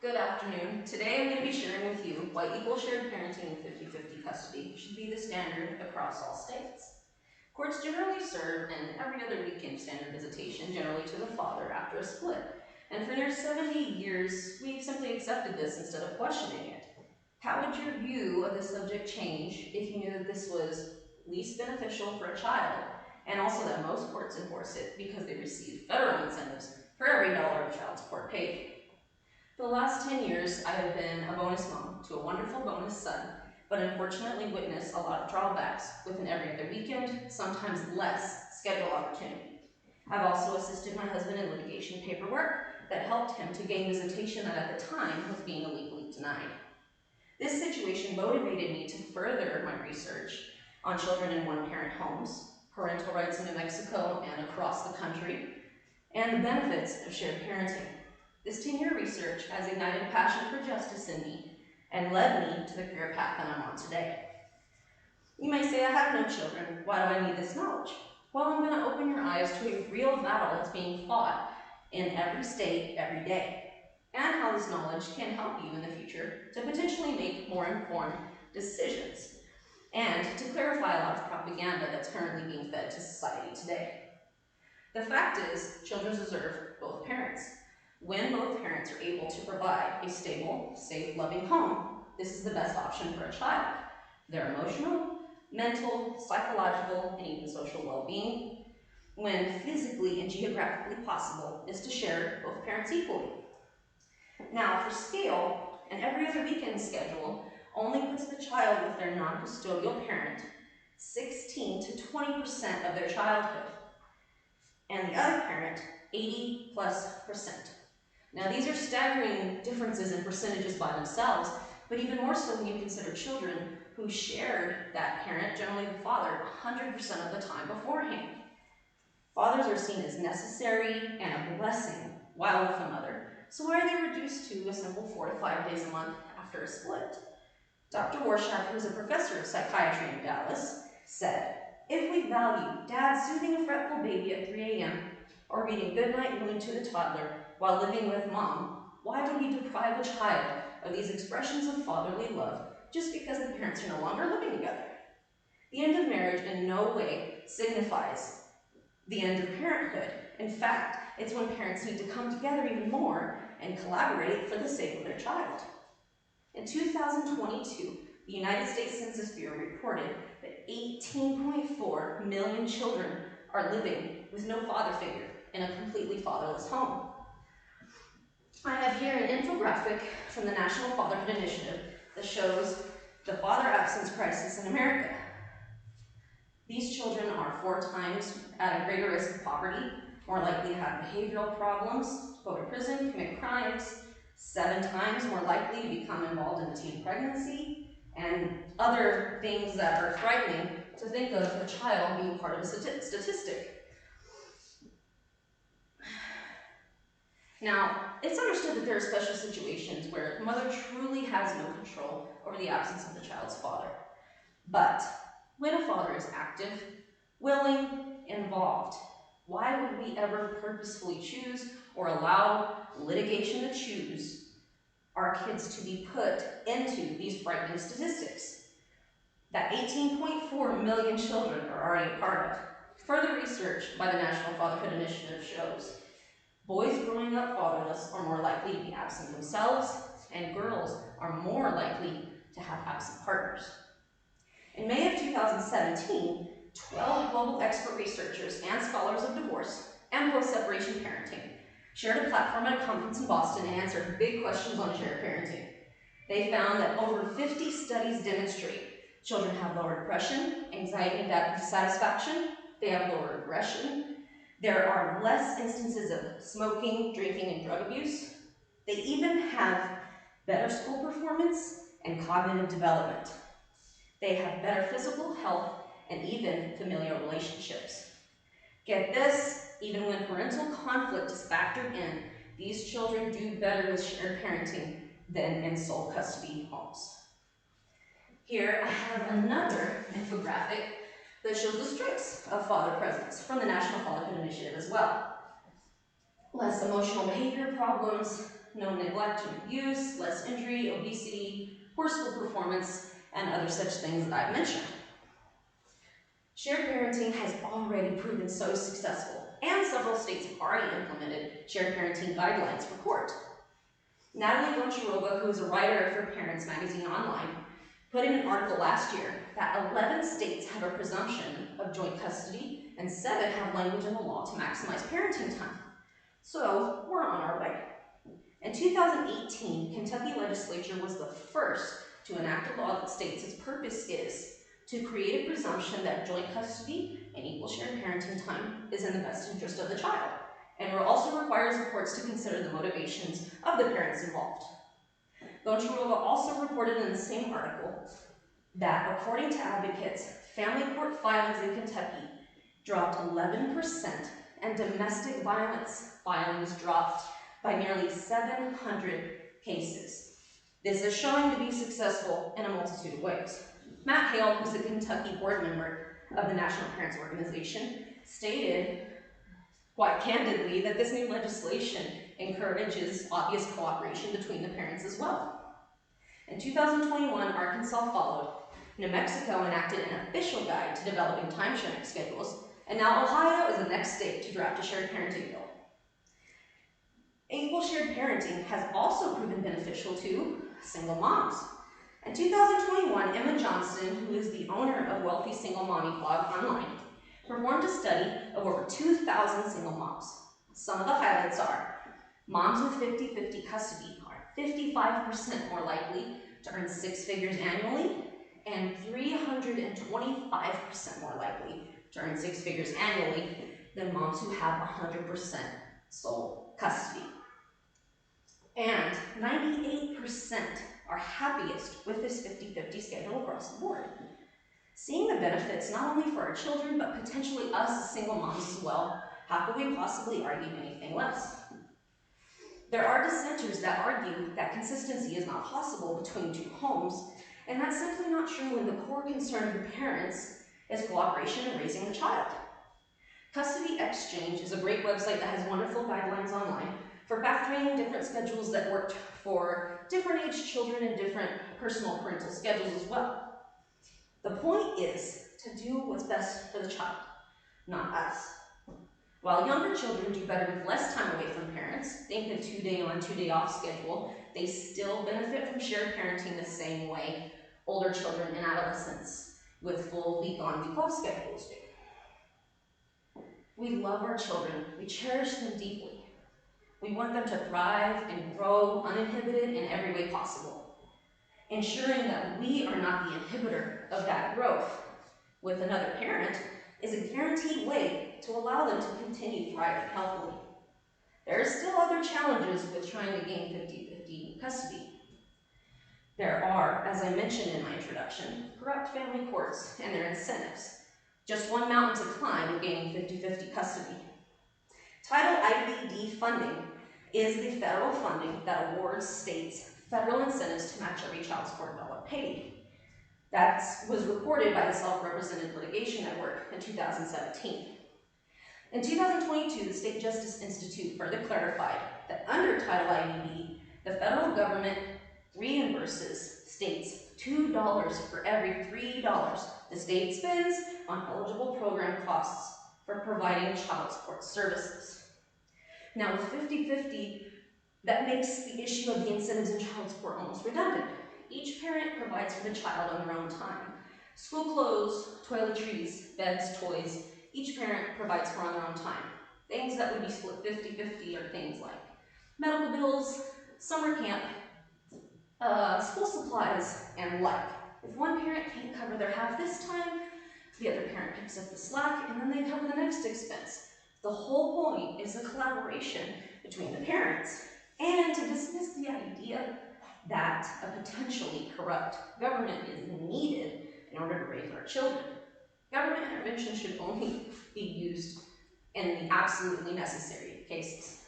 Good afternoon. Today I'm going to be sharing with you why equal shared parenting and 50-50 custody should be the standard across all states. Courts generally serve an every other weekend standard visitation, generally to the father after a split. And for near 70 years, we've simply accepted this instead of questioning it. How would your view of the subject change if you knew that this was least beneficial for a child, and also that most courts enforce it because they receive federal incentives for every dollar of child support paid? For the last 10 years, I have been a bonus mom to a wonderful bonus son, but unfortunately witnessed a lot of drawbacks with an every other weekend, sometimes less, schedule opportunity. I've also assisted my husband in litigation paperwork that helped him to gain visitation that at the time was being illegally denied. This situation motivated me to further my research on children in one-parent homes, parental rights in New Mexico and across the country, and the benefits of shared parenting. This 10-year research has ignited a passion for justice in me and led me to the career path that I'm on today. You may say, I have no children, why do I need this knowledge? Well, I'm going to open your eyes to a real battle that's being fought in every state, every day, and how this knowledge can help you in the future to potentially make more informed decisions, and to clarify a lot of propaganda that's currently being fed to society today. The fact is, children deserve both parents. When both parents are able to provide a stable, safe, loving home, this is the best option for a child. Their emotional, mental, psychological, and even social well-being, when physically and geographically possible, is to share both parents equally. Now, for scale, an every other weekend schedule only puts the child with their non-custodial parent 16 to 20% of their childhood, and the other parent 80+%. Now, these are staggering differences in percentages by themselves, but even more so when you consider children who shared that parent, generally the father, 100% of the time beforehand. Fathers are seen as necessary and a blessing while with the mother, so why are they reduced to a simple 4 to 5 days a month after a split? Dr. Warshak, who is a professor of psychiatry in Dallas, said, if we value dad soothing a fretful baby at 3 a.m. or reading goodnight moon to the toddler while living with mom, why would we deprive a child of these expressions of fatherly love just because the parents are no longer living together? The end of marriage in no way signifies the end of parenthood. In fact, it's when parents need to come together even more and collaborate for the sake of their child. In 2022, the United States Census Bureau reported that 18.4 million children are living with no father figure in a completely fatherless home. I have here an infographic from the National Fatherhood Initiative that shows the father absence crisis in America. These children are 4 times at a greater risk of poverty, more likely to have behavioral problems, go to prison, commit crimes, 7 times more likely to become involved in a teen pregnancy, and other things that are frightening to think of a child being part of a statistic. Now, it's understood that there are special situations where the mother truly has no control over the absence of the child's father. But when a father is active, willing, involved, why would we ever purposefully choose or allow litigation to choose our kids to be put into these frightening statistics that 18.4 million children are already a part of? Further research by the National Fatherhood Initiative shows boys growing up fatherless are more likely to be absent themselves, and girls are more likely to have absent partners. In May of 2017, 12 global expert researchers and scholars of divorce and post-separation parenting shared a platform at a conference in Boston and answered big questions on shared parenting. They found that over 50 studies demonstrate children have lower depression, anxiety, and dissatisfaction. They have lower aggression. There are less instances of smoking, drinking, and drug abuse. They even have better school performance and cognitive development. They have better physical health and even familial relationships. Get this, even when parental conflict is factored in, these children do better with shared parenting than in sole custody homes. Here I have another infographic that shows the strengths of father presence from the National Fatherhood Initiative as well. Less emotional behavior problems, no neglect and abuse, less injury, obesity, poor school performance, and other such things that I've mentioned. Shared parenting has already proven so successful, and several states have already implemented shared parenting guidelines for court. Natalie Goncharova, who is a writer for Parents Magazine Online, put in an article last year that 11 states have a presumption of joint custody and 7 have language in the law to maximize parenting time. So we're on our way. In 2018, Kentucky legislature was the first to enact a law that states its purpose is to create a presumption that joint custody and equal shared parenting time is in the best interest of the child, and it also requires the courts to consider the motivations of the parents involved. Goncharova also reported in the same article that, according to advocates, family court filings in Kentucky dropped 11%, and domestic violence filings dropped by nearly 700 cases. This is showing to be successful in a multitude of ways. Matt Hale, who's a Kentucky board member of the National Parents Organization, stated quite candidly that this new legislation encourages obvious cooperation between the parents as well. In 2021, Arkansas followed. New Mexico enacted an official guide to developing time-sharing schedules, and now Ohio is the next state to draft a shared parenting bill. Equal shared parenting has also proven beneficial to single moms. In 2021, Emma Johnston, who is the owner of Wealthy Single Mommy Blog Online, performed a study of over 2,000 single moms. Some of the highlights are moms with 50-50 custody are 55% more likely to earn 6 figures annually and 325% more likely to earn 6 figures annually than moms who have 100% sole custody. And 98% are happiest with this 50-50 schedule across the board. Seeing the benefits not only for our children, but potentially us as single moms as well, how could we possibly argue anything less? There are dissenters that argue that consistency is not possible between 2 homes, and that's simply not true when the core concern of the parents is cooperation in raising the child. Custody Exchange is a great website that has wonderful guidelines online for factoring different schedules that worked for different age children and different personal parental schedules as well. The point is to do what's best for the child, not us. While younger children do better with less time away from parents, think a 2-day on, 2-day off schedule, they still benefit from shared parenting the same way older children and adolescents with full week on, week off schedules do. We love our children, we cherish them deeply. We want them to thrive and grow uninhibited in every way possible. Ensuring that we are not the inhibitor of that growth with another parent is a guaranteed way to allow them to continue thriving healthily. There are still other challenges with trying to gain 50-50 custody. There are, as I mentioned in my introduction, corrupt family courts and their incentives. Just one mountain to climb in gaining 50-50 custody. Title IVD funding is the federal funding that awards states federal incentives to match every child support dollar paid. That was reported by the Self-Represented Litigation Network in 2017. In 2022, the State Justice Institute further clarified that under Title IVD, the federal government reimburses states $2 for every $3 the state spends on eligible program costs for providing child support services. Now with 50-50, that makes the issue of the incentives in child support almost redundant. Each parent provides for the child on their own time. School clothes, toiletries, beds, toys, each parent provides for on their own time. Things that would be split 50-50 are things like medical bills, summer camp, school supplies, and like. If one parent can't cover their half this time, the other parent picks up the slack, and then they cover the next expense. The whole point is the collaboration between the parents, and to dismiss the idea that a potentially corrupt government is needed in order to raise our children. Government intervention should only be used in the absolutely necessary cases.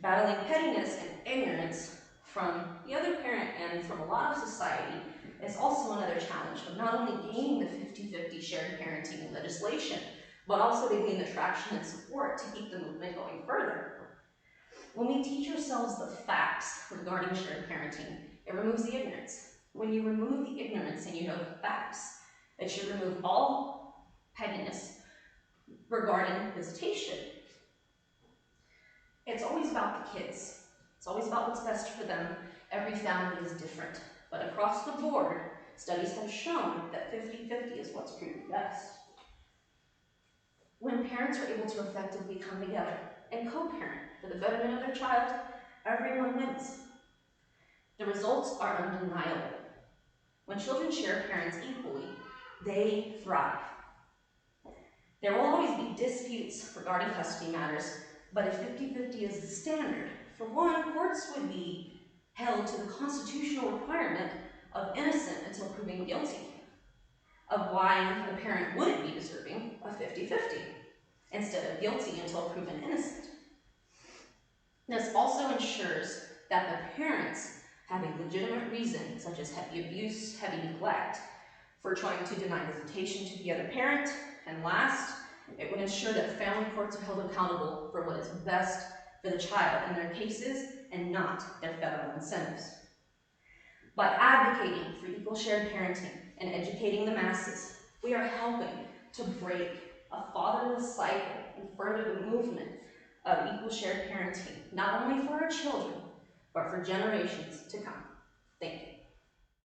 Battling pettiness and ignorance from the other parent and from a lot of society is also another challenge of not only gaining the 50-50 shared parenting legislation, but also to gain the traction and support to keep the movement going further. When we teach ourselves the facts regarding shared parenting, it removes the ignorance. When you remove the ignorance and you know the facts, it should remove all pettiness regarding visitation. It's always about the kids. It's always about what's best for them. Every family is different. But across the board, studies have shown that 50-50 is what's proven best. When parents are able to effectively come together and co-parent for the betterment of their child, everyone wins. The results are undeniable. When children share parents equally, they thrive. There will always be disputes regarding custody matters, but if 50-50 is the standard, for one, courts would be held to the constitutional requirement of innocent until proven guilty, of why a parent wouldn't be deserving of 50-50, instead of guilty until proven innocent. This also ensures that the parents have a legitimate reason, such as heavy abuse, heavy neglect, for trying to deny visitation to the other parent. And last, it would ensure that family courts are held accountable for what is best for the child in their cases and not their federal incentives. By advocating for equal shared parenting and educating the masses, we are helping to break a fatherless cycle and further the movement of equal shared parenting, not only for our children, but for generations to come. Thank you.